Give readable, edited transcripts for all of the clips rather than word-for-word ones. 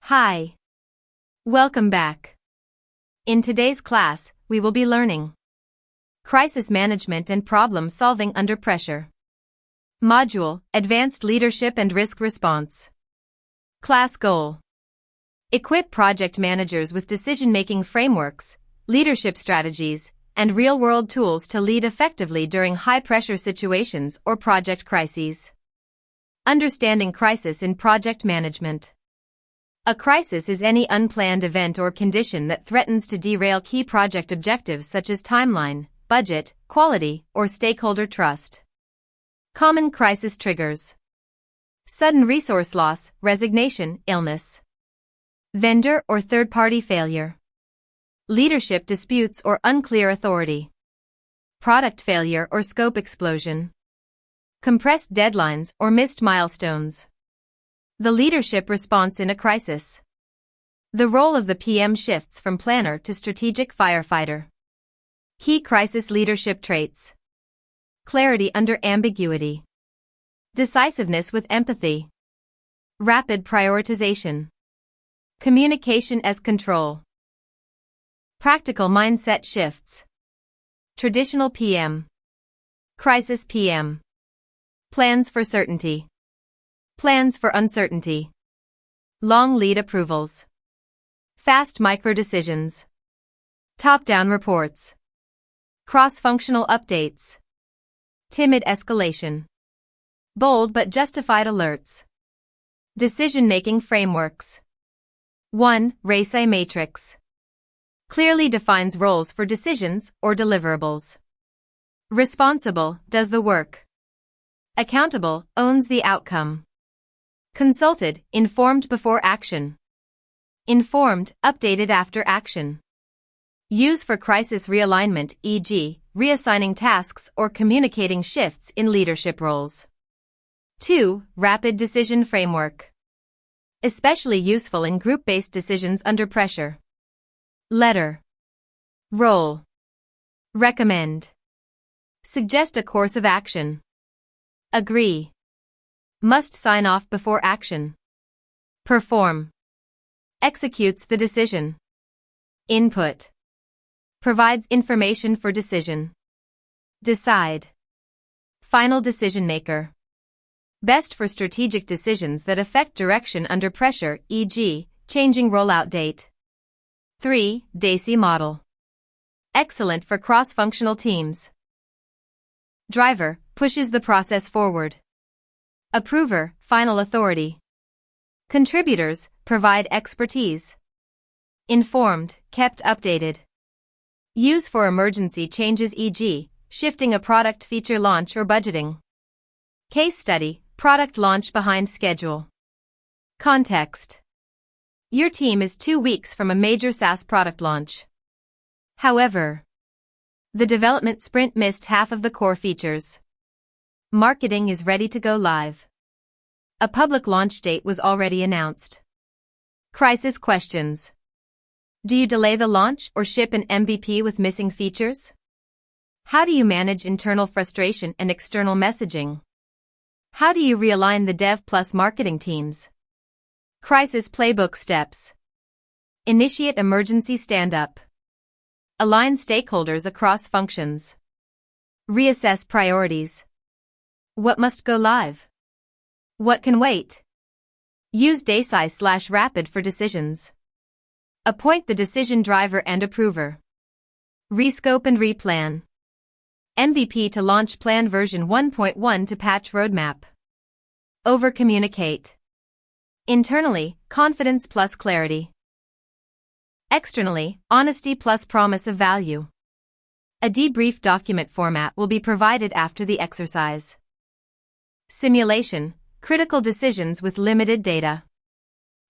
Hi. Welcome back. In today's class, we will be learning crisis management and problem solving under pressure. Module, Advanced Leadership and Risk Response. Class goal. Equip project managers with decision-making frameworks, leadership strategies, and real-world tools to lead effectively during high-pressure situations or project crises. Understanding crisis in project management. A crisis is any unplanned event or condition that threatens to derail key project objectives such as timeline, budget, quality, or stakeholder trust. Common crisis triggers. Sudden resource loss, resignation, illness. Vendor or third-party failure. Leadership disputes or unclear authority. Product failure or scope explosion. Compressed deadlines or missed milestones. The leadership response in a crisis. The role of the PM shifts from planner to strategic firefighter. Key crisis leadership traits. Clarity under ambiguity. Decisiveness with empathy. Rapid prioritization. Communication as control. Practical mindset shifts. Traditional PM. Crisis PM. Plans for certainty. Plans for uncertainty. Long lead approvals. Fast micro-decisions. Top-down reports. Cross-functional updates. Timid escalation. Bold but justified alerts. Decision-making frameworks. 1. RACI matrix. Clearly defines roles for decisions or deliverables. Responsible, does the work. Accountable, owns the outcome. Consulted, informed before action. Informed, updated after action. Use for crisis realignment, e.g., reassigning tasks or communicating shifts in leadership roles. 2. Rapid decision framework. Especially useful in group-based decisions under pressure. Letter. Role. Recommend. Suggest a course of action. Agree. Must sign off before action. Perform. Executes the decision. Input. Provides information for decision. Decide. Final decision maker. Best for strategic decisions that affect direction under pressure, e.g., changing rollout date. 3. DACI model. Excellent for cross-functional teams. Driver, pushes the process forward. Approver, final authority. Contributors, provide expertise. Informed, kept updated. Use for emergency changes, e.g., shifting a product feature launch or budgeting. Case study, product launch behind schedule. Context. Your team is 2 weeks from a major SaaS product launch. However, the development sprint missed half of the core features. Marketing is ready to go live. A public launch date was already announced. Crisis questions. Do you delay the launch or ship an MVP with missing features? How do you manage internal frustration and external messaging? How do you realign the dev plus marketing teams? Crisis playbook steps. Initiate emergency stand-up. Align stakeholders across functions. Reassess priorities. What must go live? What can wait? Use DACI/Rapid for decisions. Appoint the decision driver and approver. Rescope and replan. MVP to launch plan version 1.1 to patch roadmap. Over-communicate. Internally, confidence plus clarity. Externally, honesty plus promise of value. A debrief document format will be provided after the exercise. Simulation, critical decisions with limited data.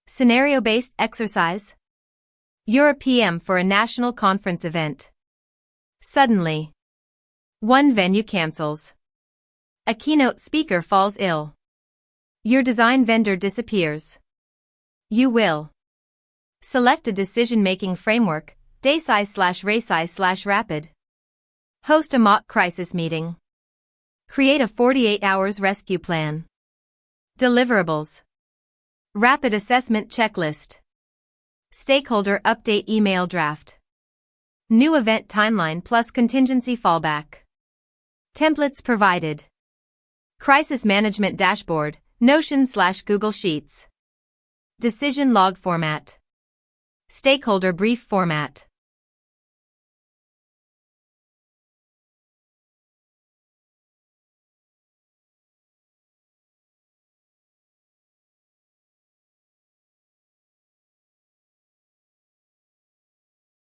Scenario-based exercise. You're a PM for a national conference event. Suddenly, one venue cancels. A keynote speaker falls ill. Your design vendor disappears. You will select a decision-making framework, DACI/RACI/Rapid. Host a mock crisis meeting. Create a 48 hours rescue plan. Deliverables. Rapid assessment checklist. Stakeholder update email draft. New event timeline plus contingency fallback. Templates provided. Crisis management dashboard, Notion/Google Sheets. Decision log format. Stakeholder brief format.